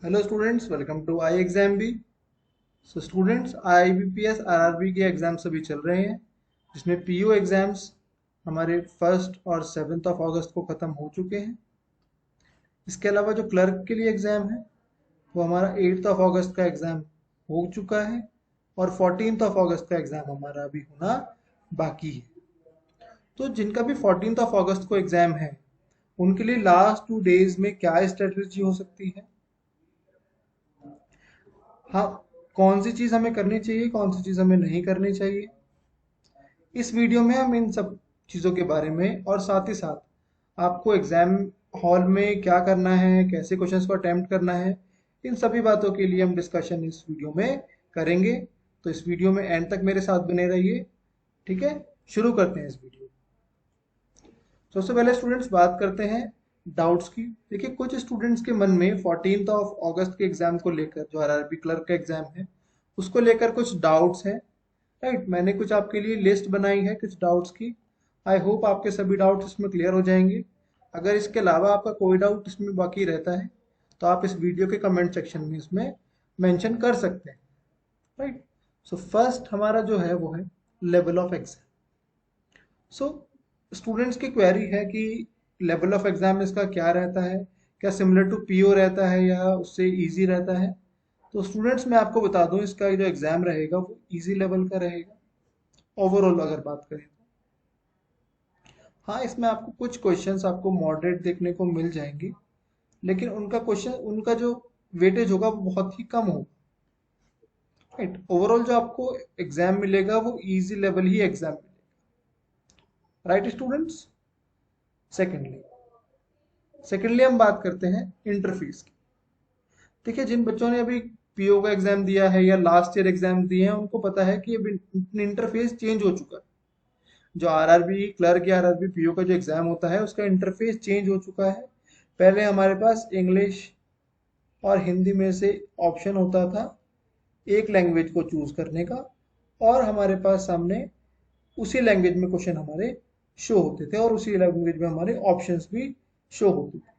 Hello students, welcome to I exam B. So students, IBPS RRB के exams अभी चल रहे हैं, जिसमें PO एग्जाम्स हमारे 1 और 7 अगस्त को ख़त्म हो चुके हैं। इसके अलावा जो क्लर्क के लिए एग्ज़ाम है वो हमारा 8 अगस्त का एग्ज़ाम हो चुका है, और 14 अगस्त का एग्ज़ाम हमारा अभी होना बाकी है। तो जिनका भी 14 अगस्त को एग्ज़ाम है, उनके लिए लास्ट 2 डेज में क्या स्ट्रेटजी हो सकती है। हाँ, कौन सी चीज़ हमें करनी चाहिए, कौन सी चीज़ हमें नहीं करनी चाहिए, इस वीडियो में हम इन सब चीज़ों के बारे में, और साथ ही साथ आपको एग्जाम हॉल में क्या करना है, कैसे क्वेश्चंस को अटेम्प्ट करना है, इन सभी बातों के लिए हम डिस्कशन इस वीडियो में करेंगे। तो इस वीडियो में एंड तक मेरे साथ बने रहिए। ठीक है, शुरू करते हैं इस वीडियो। सबसे पहले स्टूडेंट्स बात करते हैं डाउट्स की। देखिए, कुछ स्टूडेंट्स के मन में 14 अगस्त के एग्जाम को लेकर, जो RRB क्लर्क का एग्जाम है, उसको लेकर कुछ डाउट्स हैं। राइट, मैंने कुछ आपके लिए लिस्ट बनाई है कुछ डाउट्स की। आई होप आपके सभी डाउट्स इसमें क्लियर हो जाएंगे। अगर इसके अलावा आपका कोई डाउट इसमें बाकी रहता है, तो आप इस वीडियो के कमेंट सेक्शन में इसमें मेंशन कर सकते हैं। राइट, सो फर्स्ट हमारा जो है वो है level of exam. So students की क्वेरी है कि लेवल ऑफ एग्जाम इसका क्या रहता है, क्या सिमिलर टू PO रहता है या उससे इजी रहता है। तो स्टूडेंट्स, मैं आपको बता दूं, इसका जो एग्जाम रहेगा वो इजी लेवल का रहेगा ओवरऑल अगर बात करें तो। हाँ, इसमें आपको कुछ क्वेश्चंस आपको मॉडरेट देखने को मिल जाएंगे, लेकिन उनका जो वेटेज होगा वो बहुत ही कम होगा। राइट, ओवरऑल जो आपको एग्जाम मिलेगा वो इजी लेवल ही एग्जाम मिलेगा। Right students. सेकेंडली सेकेंडली हम बात करते हैं इंटरफेस की। देखिए, जिन बच्चों ने अभी PO का एग्जाम दिया है या लास्ट ईयर एग्जाम दिए हैं, उनको पता है कि अभी इंटरफेस चेंज हो चुका है। जो RRB क्लर्क या RRB PO का जो एग्जाम होता है, उसका इंटरफेस चेंज हो चुका है। पहले हमारे पास इंग्लिश और हिंदी में से ऑप्शन होता था एक लैंग्वेज को चूज करने का, और हमारे पास सामने उसी लैंग्वेज में क्वेश्चन हमारे शो होते थे, और उसी लैंग्वेज में हमारे ऑप्शंस भी शो होते थे।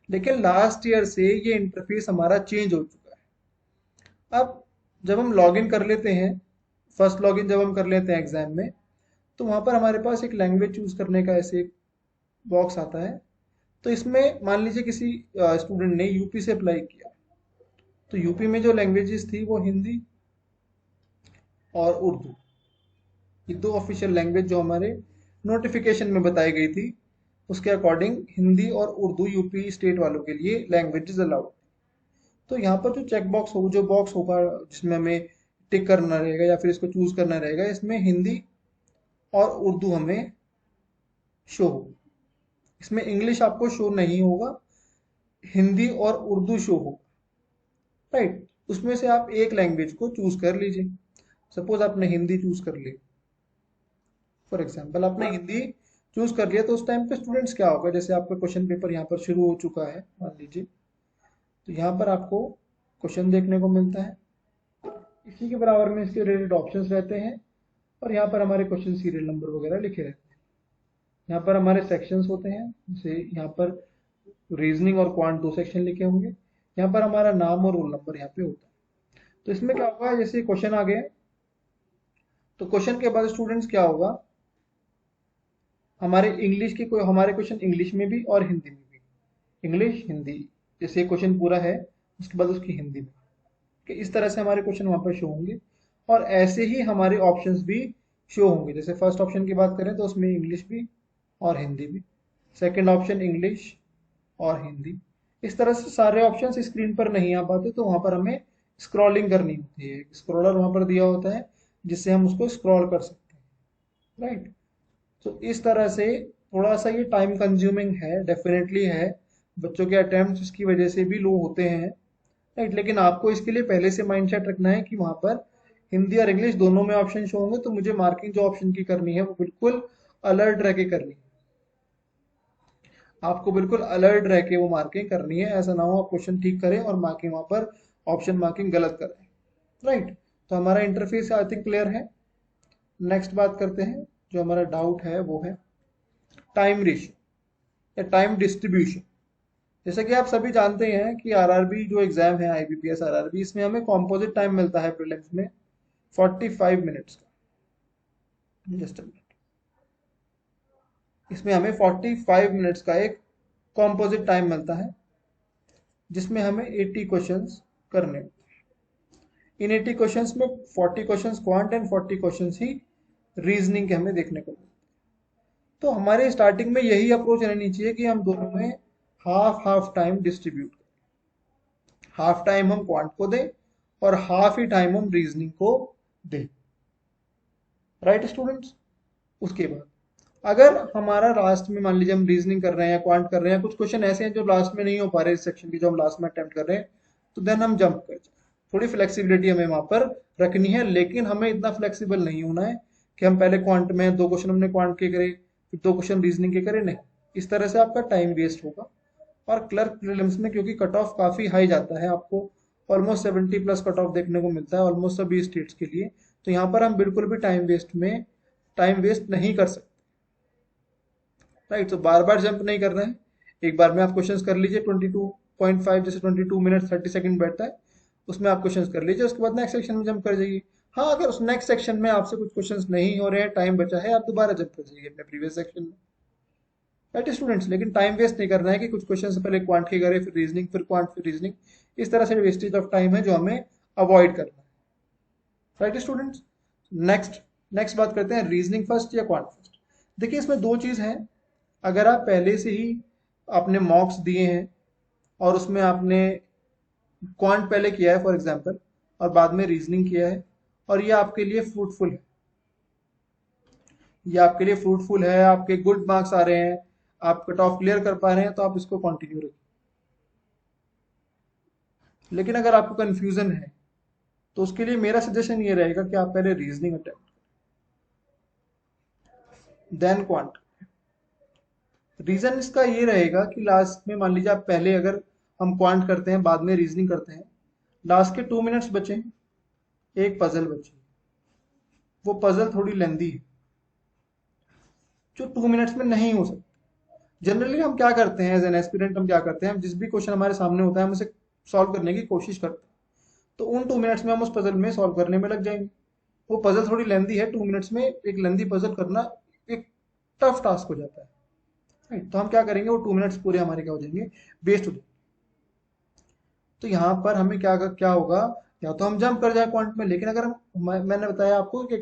लेकिन लास्ट ईयर से ये इंटरफेस हमारा चेंज हो चुका है। अब जब हम लॉगिन कर लेते हैं, फर्स्ट लॉगिन जब हम कर लेते हैं एग्जाम में, तो वहां पर हमारे पास एक लैंग्वेज चूज करने का ऐसे एक बॉक्स आता है। तो इसमें मान लीजिए किसी स्टूडेंट ने यूपी से अप्लाई किया, तो यूपी में जो लैंग्वेजेस थी वो हिंदी और उर्दू, ये दो ऑफिशियल लैंग्वेज जो हमारे नोटिफिकेशन में बताई गई थी, उसके अकॉर्डिंग हिंदी और उर्दू यूपी स्टेट वालों के लिए लैंग्वेजेस अलाउड। तो यहाँ पर जो चेक बॉक्स हो, जो बॉक्स होगा जिसमें हमें टिक करना रहेगा या फिर इसको चूज करना रहेगा, इसमें हिंदी और उर्दू हमें शो होगा। इसमें इंग्लिश आपको शो नहीं होगा, हिंदी और उर्दू शो होगा। राइट, उसमें से आप एक लैंग्वेज को चूज कर लीजिए। सपोज आपने हिंदी चूज कर ली, फॉर एग्जाम्पल आपने हिंदी चूज कर लिया, तो उस टाइम पे स्टूडेंट्स क्या होगा, जैसे आपका क्वेश्चन पेपर यहाँ पर शुरू हो चुका है मान लीजिए, तो यहाँ पर आपको क्वेश्चन देखने को मिलता है, इसी के बराबर में इसके रिलेटेड ऑप्शंस रहते हैं, और यहाँ पर हमारे क्वेश्चन सीरियल नंबर वगैरह लिखे रहते हैं। यहाँ पर हमारे सेक्शंस होते हैं, जैसे यहाँ पर रीजनिंग और क्वांट दो सेक्शन लिखे होंगे। यहाँ पर हमारा नाम और रोल नंबर यहाँ पे होता है। तो इसमें क्या होगा, जैसे क्वेश्चन आ गए, तो क्वेश्चन के बाद स्टूडेंट्स क्या होगा, हमारे इंग्लिश के कोई हमारे क्वेश्चन इंग्लिश में भी और हिंदी में भी, इंग्लिश हिंदी, जैसे क्वेश्चन पूरा है उसके बाद उसकी हिंदी में, कि इस तरह से हमारे क्वेश्चन वहां पर शो होंगे। और ऐसे ही हमारे ऑप्शंस भी शो होंगे। जैसे फर्स्ट ऑप्शन की बात करें तो उसमें इंग्लिश भी और हिंदी भी, सेकंड ऑप्शन इंग्लिश और हिंदी। इस तरह से सारे ऑप्शंस स्क्रीन पर नहीं आ पाते, तो वहां पर हमें स्क्रॉलिंग करनी होती है। स्क्रॉलर वहां पर दिया होता है जिससे हम उसको स्क्रॉल कर सकते हैं। राइट, तो इस तरह से थोड़ा सा ये टाइम कंज्यूमिंग है, डेफिनेटली है। बच्चों के अटेम्प्ट इसकी वजह से भी लो होते हैं। राइट, लेकिन आपको इसके लिए पहले से माइंडसेट रखना है कि वहां पर हिंदी और इंग्लिश दोनों में ऑप्शन शो होंगे, तो मुझे मार्किंग जो ऑप्शन की करनी है वो बिल्कुल अलर्ट रह के करनी है। आपको बिल्कुल अलर्ट रह के वो मार्किंग करनी है। ऐसा ना हो आप क्वेश्चन ठीक करें और मार्किंग वहां पर ऑप्शन मार्किंग गलत करें। राइट, तो हमारा इंटरफेस आई थिंक क्लियर है। नेक्स्ट बात करते हैं, जो हमारा डाउट है वो है टाइम रेशियो या टाइम डिस्ट्रीब्यूशन। जैसे कि आप सभी जानते हैं कि आरआरबी जो एग्जाम है, आईबीपीएस आरआरबी, इसमें हमें कॉम्पोजिट टाइम मिलता है प्रीलिम्स में 45 मिनट्स का। जस्ट इसमें हमें 45 मिनट्स का एक कॉम्पोजिट टाइम मिलता है, जिसमें हमें 80 क्वेश्चंस करने होते हैं। इन 80 क्वेश्चंस में 40 questions quant and 40 questions he reasoning के हमें देखने को मिलते हैं। तो हमारे स्टार्टिंग में यही अप्रोच रहनी चाहिए कि हम दोनों में हाफ हाफ टाइम डिस्ट्रीब्यूट करें। हाफ टाइम हम क्वांट को दें और हाफ ही टाइम हम रीजनिंग को दें। Right students? उसके बाद अगर हमारा लास्ट में, मान लीजिए हम रीजनिंग कर रहे हैं या क्वांट कर रहे हैं, कुछ क्वेश्चन ऐसे हैं जो लास्ट में नहीं हो पा रहे इस सेक्शन की, जो हम लास्ट में अटेम्प्ट कर रहे हैं, तो देन हम जंप कर जाए। थोड़ी फ्लेक्सिबिलिटी हमें वहां पर रखनी है, लेकिन हमें इतना फ्लेक्सिबल नहीं होना है कि हम पहले क्वांट में 2 क्वेश्चन हमने क्वांट के करे, फिर 2 क्वेश्चन रीजनिंग के करे। नहीं, इस तरह से आपका टाइम वेस्ट होगा। और क्लर्क प्रीलिम्स में क्योंकि कट ऑफ काफी हाई जाता है, आपको ऑलमोस्ट 70+ कट ऑफ देखने को मिलता है ऑलमोस्ट सभी स्टेट्स के लिए, तो यहाँ पर हम बिल्कुल भी टाइम वेस्ट नहीं कर सकते। राइट? तो बार बार जंप नहीं करना है, एक बार में आप क्वेश्चंस कर लीजिए। 22.5 जैसे 22 मिनट 30 सेकंड बैठता है, उसमें आप क्वेश्चंस कर लीजिए, उसके बाद नेक्स्ट सेक्शन में जंप कर जाइए। हाँ, अगर उस नेक्स्ट सेक्शन में आपसे कुछ क्वेश्चंस नहीं हो रहे हैं, टाइम बचा है, आप दोबारा जंप कर जाइए अपने प्रीवियस सेक्शन में। Right students? लेकिन टाइम वेस्ट नहीं करना है कि कुछ क्वेश्चन से पहले क्वांट की करें, फिर रीजनिंग, फिर क्वांट, फिर रीजनिंग। इस तरह से वेस्टेज ऑफ टाइम है जो हमें अवॉइड करना है। Right students? नेक्स्ट नेक्स्ट बात करते हैं, रीजनिंग फर्स्ट या क्वांट फर्स्ट। देखिए, इसमें 2 चीज है। अगर आप पहले से ही आपने मॉक्स दिए हैं और उसमें आपने क्वांट पहले किया है फॉर एग्जांपल, और बाद में रीजनिंग किया है, और ये आपके लिए फ्रूटफुल है, आपके गुड मार्क्स आ रहे हैं, आप कट ऑफ क्लियर कर पा रहे हैं, तो आप इसको कंटिन्यू रखिए। लेकिन अगर आपको कंफ्यूजन है, तो उसके लिए मेरा सजेशन ये रहेगा कि आप पहले reasoning attempt then quant. Reason इसका ये रहेगा कि लास्ट में, मान लीजिए आप पहले अगर हम क्वांट करते हैं, बाद में रीजनिंग करते हैं, लास्ट के 2 मिनट्स बचे हैं, एक पजल बची, वो पजल थोड़ी लेंदी है, जो 2 मिनट्स में नहीं हो सकती। जनरली हम क्या करते हैं एज एन एस्पिरेंट, हम क्या करते हैं, हम जिस भी क्वेश्चन हमारे सामने होता है, हम उसे सॉल्व करने की कोशिश करते हैं। तो उन 2 मिनट्स में हम उस पजल में सॉल्व करने में लग जाएंगे। वो पजल थोड़ी लेंदी है, 2 मिनट्स में एक लेंदी पजल करना एक टफ टास्क हो जाता है। राइट? तो हम क्या करेंगे, वो 2 मिनट्स पूरे हमारे क्या हो जाएंगे, वेस्ट हो जाएंगे। तो यहाँ पर हमें क्या होगा, या तो हम जंप कर जाए क्वांट में, लेकिन अगर मैंने बताया आपको कि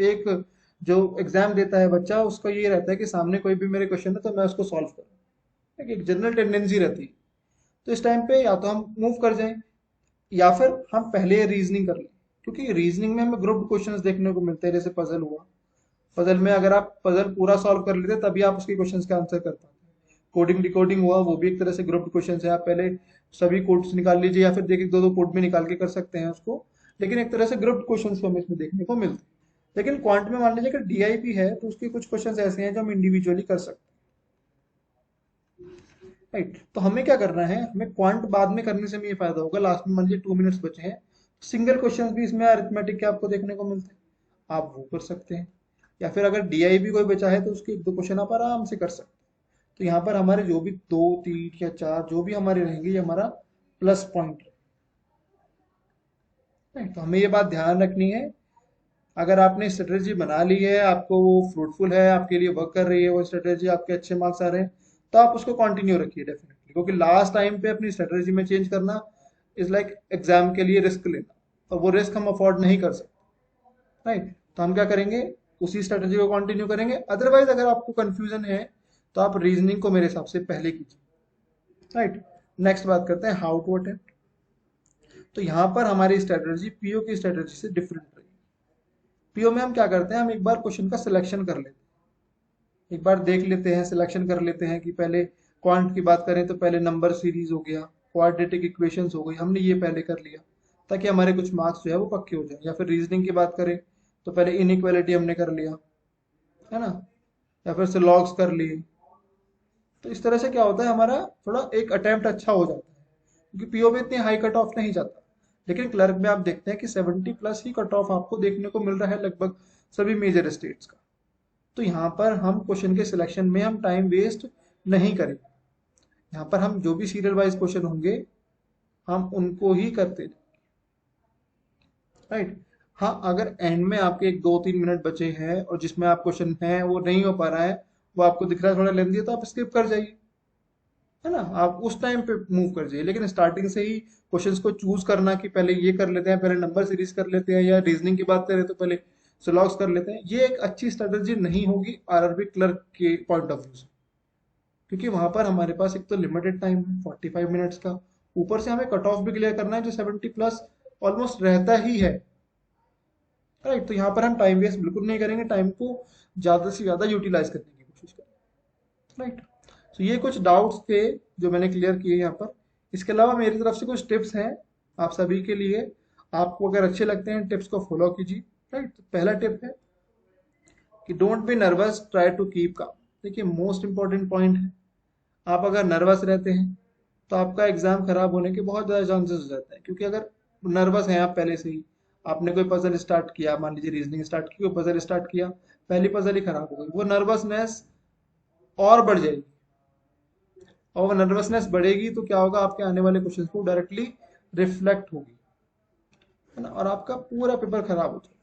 एक जो एग्जाम देता है बच्चा, उसका ये रहता है कि सामने कोई भी मेरे क्वेश्चन है तो मैं उसको सॉल्व करूँ, एक जनरल टेंडेंसी रहती है। तो इस टाइम पे या तो हम मूव कर जाएं, या फिर हम पहले रीजनिंग कर लें, क्योंकि रीजनिंग में हमें ग्रुप क्वेश्चंस देखने को मिलते हैं। जैसे पजल हुआ, पजल में अगर आप पजल पूरा सॉल्व कर लेते तभी आप उसके क्वेश्चंस का आंसर कर पाते हैं। कोडिंग डिकोडिंग हुआ, वो भी एक तरह से ग्रुप क्वेश्चन है। आप पहले सभी कोड्स निकाल लीजिए, या फिर देखिए 2-2 कोड में निकाल के कर सकते हैं उसको, लेकिन एक तरह से ग्रुप क्वेश्चन हमें इसमें देखने को मिलते हैं। लेकिन क्वांट में मान लीजिए कि डीआईपी है, तो उसके कुछ क्वेश्चन ऐसे हैं जो हम इंडिविजुअली कर सकते हैं। राइट? तो हमें क्या करना है, हमें क्वांट बाद में करने से भी ये फायदा होगा। लास्ट में मान लीजिए 2 मिनट्स बचे हैं, सिंगल क्वेश्चन भी इसमें अरिथमेटिक के आपको देखने को मिलते हैं, आप वो कर सकते हैं। या फिर अगर डीआईबी कोई बचा है, तो उसके 1-2 क्वेश्चन आप आराम से कर सकते हैं। तो यहाँ पर हमारे जो भी 2, 3 या 4 जो भी हमारे रहेंगे, ये हमारा प्लस पॉइंट है। तो हमें ये बात ध्यान रखनी है, अगर आपने स्ट्रेटेजी बना ली है, आपको वो फ्रूटफुल है, आपके लिए वर्क कर रही है वो स्ट्रेटेजी, आपके अच्छे मार्क्स आ रहे हैं, तो आप उसको कंटिन्यू रखिए डेफिनेटली। क्योंकि लास्ट टाइम पे अपनी स्ट्रेटेजी में चेंज करना इज लाइक एग्जाम के लिए रिस्क लेना, और वो रिस्क हम अफोर्ड नहीं कर सकते। राइट? तो हम क्या करेंगे, उसी स्ट्रेटेजी को कंटिन्यू करेंगे। अदरवाइज अगर आपको कंफ्यूजन है, तो आप रीजनिंग को मेरे हिसाब से पहले कीजिए। राइट? नेक्स्ट बात करते हैं हाउ टू अटेम्प्ट। तो यहाँ पर हमारी स्ट्रेटेजी पीओ की स्ट्रेटेजी से डिफरेंट रहेगी। पीओ में हम क्या करते हैं, हम एक बार क्वेश्चन का सिलेक्शन कर लेते हैं, एक बार देख लेते हैं, सिलेक्शन कर लेते हैं कि पहले क्वांट की बात करें तो पहले नंबर सीरीज हो गया, क्वाड्रेटिक इक्वेशंस हो गई, हमने ये पहले कर लिया ताकि हमारे कुछ मार्क्स जो है वो पक्के हो जाए। या फिर रीजनिंग की बात करें तो पहले इनइक्वालिटी हमने कर लिया, है ना, या फिर से लॉग्स कर लिए। तो इस तरह से क्या होता है, हमारा थोड़ा एक अटेम्प्ट अच्छा हो जाता है, क्योंकि पीओ में इतनी हाई कट ऑफ नहीं जाता। लेकिन क्लर्क में आप देखते हैं कि 70+ ही कट ऑफ आपको देखने को मिल रहा है लगभग सभी मेजर स्टेट्स का। तो यहाँ पर हम क्वेश्चन के सिलेक्शन में हम टाइम वेस्ट नहीं करेंगे। यहाँ पर हम जो भी सीरियल वाइज क्वेश्चन होंगे हम उनको ही करते, राइट। हाँ, अगर एंड में आपके एक 2-3 मिनट बचे हैं और जिसमें आप क्वेश्चन है वो नहीं हो पा रहा है, वो आपको दिख रहा है थोड़ा लेंदी है, तो आप स्किप कर जाइए, है ना, आप उस टाइम पे मूव कर जाइए। लेकिन स्टार्टिंग से ही क्वेश्चंस को चूज करना कि पहले ये कर लेते हैं, पहले नंबर सीरीज कर लेते हैं, या रीजनिंग की बात करें तो पहले सिलॉग्स कर लेते हैं, ये एक अच्छी स्ट्रेटेजी नहीं होगी आरआरबी क्लर्क के पॉइंट ऑफ व्यू से। क्योंकि वहां पर हमारे पास एक तो लिमिटेड टाइम है 45 मिनट्स का, ऊपर से हमें कट ऑफ भी क्लियर करना है जो 70+ ऑलमोस्ट रहता ही है, राइट। तो यहाँ पर हम टाइम वेस्ट बिल्कुल नहीं करेंगे, टाइम को ज्यादा से ज्यादा यूटिलाइज करने की कोशिश करेंगे, राइट। तो ये कुछ डाउट्स थे जो मैंने क्लियर किए यहाँ पर। इसके अलावा मेरी तरफ से कुछ टिप्स हैं आप सभी के लिए, आपको अगर अच्छे लगते हैं टिप्स को फॉलो कीजिए, राइट। तो पहला टिप है कि don't be nervous, try to keep calm. देखिए मोस्ट इंपॉर्टेंट पॉइंट है, आप अगर नर्वस रहते हैं तो आपका एग्जाम खराब होने के बहुत ज़्यादा चांसेस हो जाते हैं। क्योंकि अगर नर्वस हैं आप पहले से ही, आपने कोई पजल स्टार्ट किया, मान लीजिए रीजनिंग स्टार्ट की, कोई पजल स्टार्ट किया, पहली पजल ही खराब हो गई, वो नर्वसनेस और बढ़ जाएगी, और वो नर्वसनेस बढ़ेगी तो क्या होगा, आपके आने वाले क्वेश्चन को डायरेक्टली रिफ्लेक्ट होगी, है ना, और आपका पूरा पेपर खराब हो जाएगा,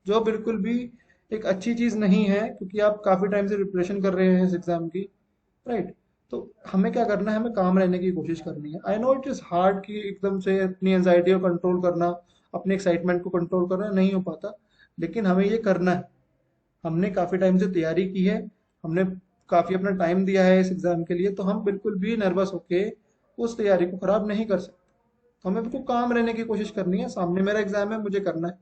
जो बिल्कुल भी एक अच्छी चीज नहीं है। क्योंकि आप काफी टाइम से प्रिपरेशन कर रहे हैं इस एग्जाम की, राइट। तो हमें क्या करना है, हमें काम रहने की कोशिश करनी है। I know it is hard कि एकदम से अपनी एंजाइटी को कंट्रोल करना, अपने एक्साइटमेंट को कंट्रोल करना नहीं हो पाता, लेकिन हमें ये करना है। हमने काफी टाइम से तैयारी की है, हमने काफी अपना टाइम दिया है इस एग्जाम के लिए, तो हम बिल्कुल भी नर्वस होके उस तैयारी को खराब नहीं कर सकते। तो हमें बिल्कुल काम रहने की कोशिश करनी है, सामने मेरा एग्जाम है, मुझे करना है।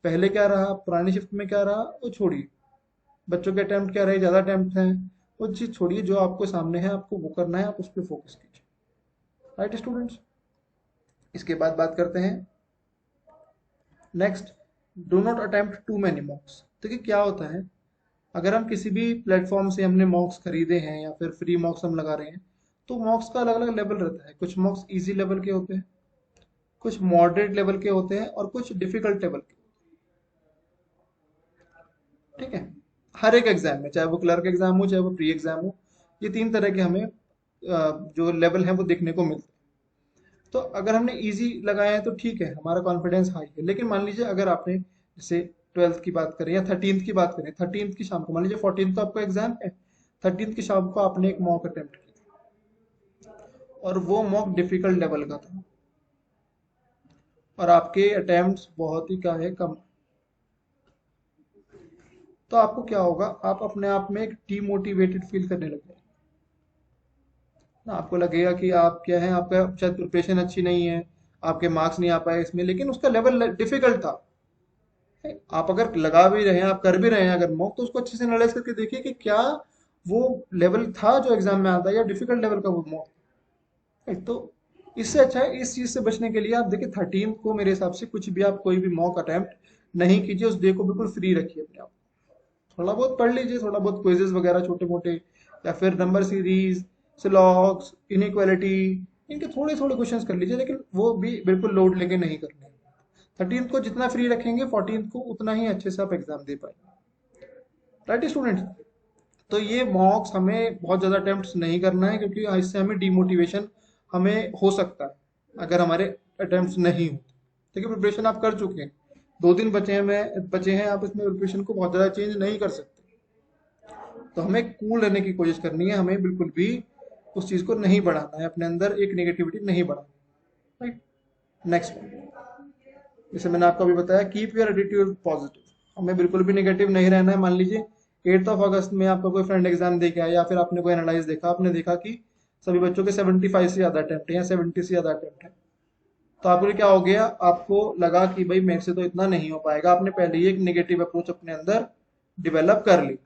पहले क्या रहा, पुरानी शिफ्ट में क्या रहा, वो छोड़िए। बच्चों के अटेम्प्ट क्या रहे, ज्यादा अटेम्प्ट हैं, वो चीज छोड़िए। जो आपको सामने है आपको वो करना है, आप उस पर फोकस कीजिए, राइट स्टूडेंट्स। इसके बाद बात करते हैं next, do not attempt too many mocks. देखिए क्या होता है, अगर हम किसी भी प्लेटफॉर्म से हमने मॉक्स खरीदे हैं या फिर फ्री मॉक्स हम लगा रहे हैं, तो मॉक्स का अलग अलग लेवल रहता है। कुछ मॉक्स इजी लेवल के होते हैं, कुछ मॉडरेट लेवल के होते हैं, और कुछ डिफिकल्ट लेवल के, ठीक है। हर एक एग्जाम में, चाहे वो क्लर्क एग्जाम हो चाहे वो प्री एग्जाम हो, ये 3 तरह के हमें जो लेवल है वो देखने को मिलते हैं। तो अगर हमने इजी लगाए हैं तो ठीक है, हमारा कॉन्फिडेंस हाई है। लेकिन मान लीजिए अगर आपने जैसे 12th की बात करें या 13th की बात करें, 13th की शाम को, मान लीजिए 14th को आपका एग्जाम है, 13th की शाम को आपने एक मॉक अटेम्प्ट किया और वो मॉक डिफिकल्ट लेवल का था, और आपके अटेम्प्ट्स बहुत ही क्या है, कम, तो आपको क्या होगा, आप अपने आप में एक डीमोटिवेटेड फील करने लग जाएंगे ना। आपको लगेगा कि आप क्या है, आपका शायद प्रिपरेशन अच्छी नहीं है, आपके मार्क्स नहीं आ पाए इसमें, लेकिन उसका लेवल डिफिकल्ट था। आप अगर लगा भी रहे हैं, आप कर भी रहे हैं अगर मॉक, तो उसको अच्छे से एनालाइज करके देखिए कि क्या वो लेवल था जो एग्जाम में आता है, या डिफिकल्ट लेवल का वो मॉक है। तो इससे अच्छा है, इस चीज से बचने के लिए आप देखिए 13 को मेरे हिसाब से कुछ भी, आप कोई भी मॉक अटेम्प्ट नहीं कीजिए, उस डे को बिल्कुल फ्री रखिए अपने आप। थोड़ा बहुत पढ़ लीजिए, थोड़ा बहुत क्विजेस वगैरह छोटे मोटे, या फिर नंबर सीरीज, स्लॉग्स, इनइक्वालिटी, इनके थोड़े थोड़े क्वेश्चंस कर लीजिए, लेकिन वो भी बिल्कुल लोड लेके नहीं करने। 13th को जितना फ्री रखेंगे 14th को उतना ही अच्छे से आप एग्जाम दे पाएंगे, राइट स्टूडेंट। तो ये मॉक्स हमें बहुत ज़्यादा अटेम्प्ट नहीं करना है, क्योंकि इससे हमें डिमोटिवेशन हमें हो सकता है अगर हमारे अटेम्प्ट नहीं हो। देखिए प्रिपरेशन आप कर चुके हैं, 2 दिन बचे हैं, आप इसमें प्रिपरेशन को बहुत ज़्यादा चेंज नहीं कर सकते। तो हमें कूल रहने की कोशिश करनी है, हमें बिल्कुल भी उस चीज़ को नहीं बढ़ाना है, अपने अंदर एक नेगेटिविटी नहीं बढ़ाना, राइट। नेक्स्ट, जैसे मैंने आपको अभी बताया, कीप योर एटीट्यूड पॉजिटिव। हमें बिल्कुल भी नेगेटिव नहीं रहना है। मान लीजिए 8 अगस्त में आपका कोई फ्रेंड एग्जाम दे के आया, या फिर आपने कोई एनालाइज देखा, आपने देखा कि सभी बच्चों के 75 से ज्यादा अटेम्प्ट है या 70 से ज्यादा अटेम्प्ट है, तो आपको क्या हो गया, आपको लगा कि भाई मेरे से तो इतना नहीं हो पाएगा, आपने पहले ही एक नेगेटिव अप्रोच अपने अंदर डिवेलप कर ली,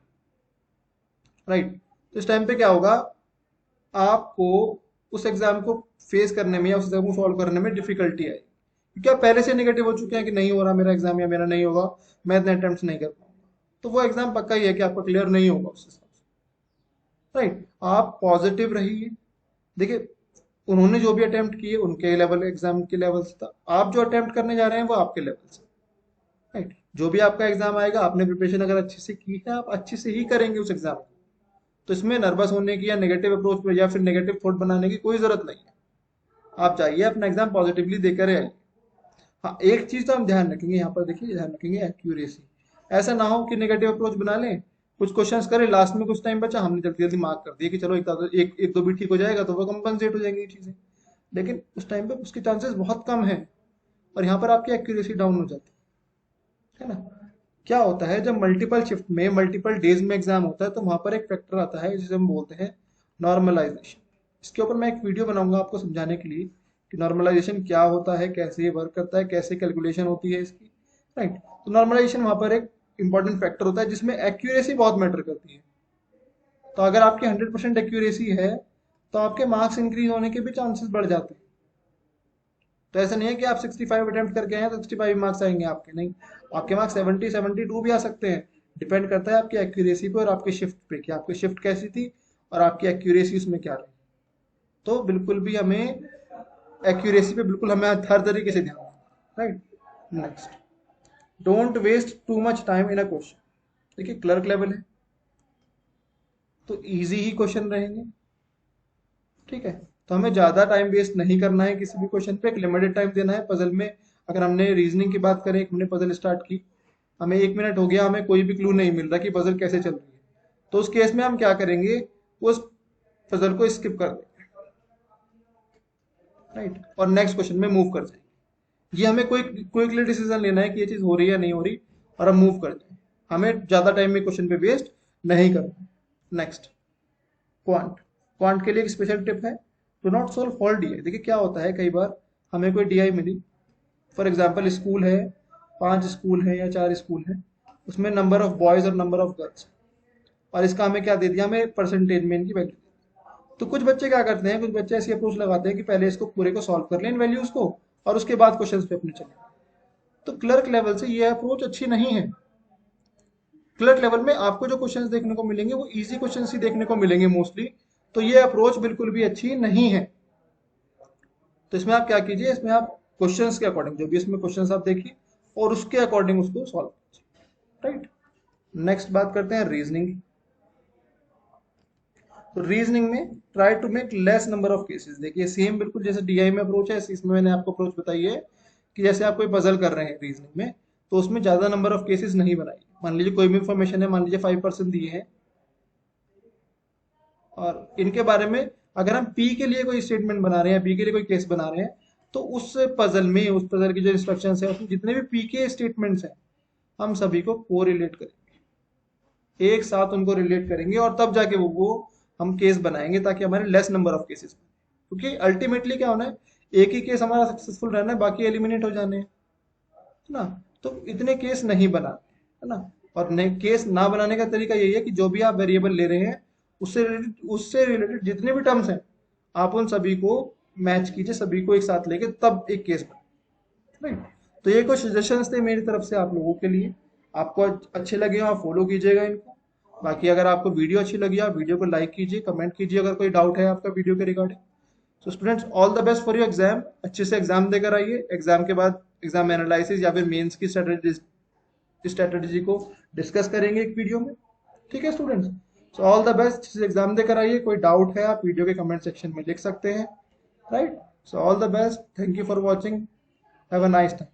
राइट। तो इस टाइम पे क्या होगा, आपको उस एग्जाम को फेस करने में या उस एग्जाम को सॉल्व करने में डिफिकल्टी आएगी, क्योंकि आप पहले से नेगेटिव हो चुके हैं कि नहीं हो रहा मेरा एग्जाम, या मेरा नहीं होगा, मैं इतने अटेम्प्ट नहीं कर पाऊंगा, तो वो एग्जाम पक्का ही है कि आपका क्लियर नहीं होगा उस हिसाब से, राइट। आप पॉजिटिव रहिए। देखिए उन्होंने जो भी अटेम्प्ट किए उनके लेवल, एग्जाम के लेवल से था, आप जो अटेम्प्ट करने जा रहे हैं वो आपके लेवल से, राइट। जो भी आपका एग्जाम आएगा, आपने प्रिपरेशन अगर अच्छे से की है, आप अच्छे से ही करेंगे उस एग्जाम को, तो इसमें नर्वस होने की या नेगेटिव अप्रोच या फिर नेगेटिव थॉट बनाने की कोई जरूरत नहीं है। आप जाइए अपना एग्जाम पॉजिटिवली देकर आइए। हाँ, एक चीज तो हम ध्यान रखेंगे यहाँ पर, देखिए ध्यान रखेंगे एक्यूरेसी। ऐसा ना हो कि नेगेटिव अप्रोच बना लें, कुछ क्वेश्चंस करें, लास्ट में कुछ टाइम बचा, हमने जल्दी जल्दी मार्क कर दिया कि चलो एक दो भी ठीक हो जाएगा तो वो कंपनसेट हो जाएंगी ये चीजें, लेकिन उस टाइम पे उसके चांसेस बहुत कम है और यहाँ पर आपकी एक्यूरेसी डाउन हो जाती है ना। क्या होता है जब मल्टीपल शिफ्ट में मल्टीपल डेज में एग्जाम होता है तो वहां पर एक फैक्टर आता है जिसे हम बोलते हैं नॉर्मलाइजेशन। इसके ऊपर मैं एक वीडियो बनाऊंगा आपको समझाने के लिए कि नॉर्मलाइजेशन क्या होता है, कैसे ये वर्क करता है, कैसे कैलकुलेशन होती है इसकी, राइट। तो नॉर्मलाइजेशन वहां पर एक इंपॉर्टेंट फैक्टर होता है जिसमें एक्यूरेसी बहुत मैटर करती है। तो अगर आपकी 100% एक्यूरेसी है तो आपके मार्क्स इंक्रीज होने के भी चांसेस बढ़ जाते हैं। तो ऐसा नहीं है कि आप 65 अटेम्प्ट करके आए हैं तो 65 मार्क्स आएंगे आपके, नहीं, आपके मार्क्स 70 72 भी आ सकते हैं। डिपेंड करता है आपकी एक्यूरेसी पे और आपकी शिफ्ट पे कि आपकी शिफ्ट कैसी थी और आपकी एक्यूरेसी उसमें क्या रही। तो बिल्कुल भी हमें एक्यूरेसी पे बिल्कुल हमें हर तरीके से ध्यान रखना, right. Next, don't waste too much time in a question. देखिए क्लर्क लेवल है तो इजी ही क्वेश्चन रहेंगे, ठीक है। तो हमें ज्यादा टाइम वेस्ट नहीं करना है किसी भी क्वेश्चन पे, एक लिमिटेड टाइम देना है। पजल में अगर हमने रीजनिंग की बात करें, हमने पजल स्टार्ट की, हमें 1 मिनट हो गया, हमें कोई भी क्लू नहीं मिल रहा कि पजल कैसे चल रही है, तो उस केस में हम क्या करेंगे, उस पजल को स्किप कर देंगे, राइट, और नेक्स्ट क्वेश्चन में मूव कर जाएंगे। ये हमें कोई क्विकली डिसीजन लेना है कि ये चीज हो रही है या नहीं हो रही, और हम मूव कर जाए। हमें ज्यादा टाइम में क्वेश्चन पे वेस्ट नहीं करना। Next, quant. क्वांट के लिए एक स्पेशल टिप है, to not solve for DI. देखिए क्या होता है, कई बार हमें कोई डीआई मिली, फॉर एग्जाम्पल स्कूल है, 5 स्कूल है या 4 स्कूल है, उसमें नंबर ऑफ बॉयज और नंबर ऑफ गर्ल्स, और इसका हमें क्या दे दिया, हमें परसेंटेज में इनकी वैल्यू। तो कुछ बच्चे क्या करते हैं, कुछ बच्चे ऐसी अप्रोच लगाते हैं कि पहले इसको पूरे को सॉल्व कर लें इन वैल्यूज को और उसके बाद क्वेश्चंस पे अपने चले। तो क्लर्क लेवल से ये अप्रोच अच्छी नहीं है। क्लर्क लेवल में आपको जो क्वेश्चंस देखने को मिलेंगे वो इजी क्वेश्चंस ही देखने को मिलेंगे मोस्टली, तो ये अप्रोच बिल्कुल भी अच्छी नहीं है। तो इसमें आप क्या कीजिए, इसमें आप क्वेश्चंस के अकॉर्डिंग जो भी इसमें क्वेश्चंस आप देखिए और उसके अकॉर्डिंग उसको सॉल्व कीजिए, राइट। नेक्स्ट बात करते हैं रीजनिंग। तो रीजनिंग में try to make less number of cases. देखिए सेम बिल्कुल जैसे डीआई में अप्रोच है, इसमें मैंने आपको अप्रोच बताई है कि जैसे आप कोई पजल कर रहे हैं रीजनिंग में, तो उसमें ज्यादा नंबर ऑफ केसेस नहीं बनाइए। मान लीजिए कोई भी इंफॉर्मेशन है, मान लीजिए 5% दिए हैं, और इनके बारे में अगर हम पी के लिए कोई स्टेटमेंट बना रहे हैं, बी के लिए कोई केस बना रहे हैं, तो उस पजल में, उस पजल की जो इंस्ट्रक्शंस है उसमें जितने भी पी के स्टेटमेंट्स हैं हम सभी को को रिलेट करेंगे, एक साथ उनको रिलेट करेंगे और तब जाके वो हम केस बनाएंगे ताकि हमारे लेस नंबर ऑफ केसेस, क्योंकि अल्टीमेटली क्या होना है, एक ही केस हमारा सक्सेसफुल रहना है, बाकी एलिमिनेट हो जाने हैं, है ना। तो इतने केस नहीं बनाने, है ना। और केस ना बनाने का तरीका यही है कि जो भी आप वेरिएबल ले रहे हैं उससे रिलेटेड जितने भी टर्म्स हैं आप उन सभी को मैच कीजिए, सभी को एक साथ लेके तब एक केस बने, राइट। तो ये कुछ सजेशंस थे मेरी तरफ से आप लोगों के लिए। आपको अच्छे लगे हो आप फॉलो कीजिएगा इनको। बाकी अगर आपको वीडियो अच्छी लगी आप वीडियो को लाइक कीजिए, कमेंट कीजिए अगर कोई डाउट है आपका वीडियो के regarding. So students, all the best for your exam. अच्छे से एग्जाम देकर आइए, एग्जाम के बाद एग्जाम एनालिसिस या फिर मेंस की स्ट्रेटेजी को डिस्कस करेंगे एक वीडियो में, ठीक है students. So all the best, exam देकर आइए। कोई डाउट है आप वीडियो के कमेंट सेक्शन में लिख सकते हैं, right. So all the best, thank you for watching, have a nice time.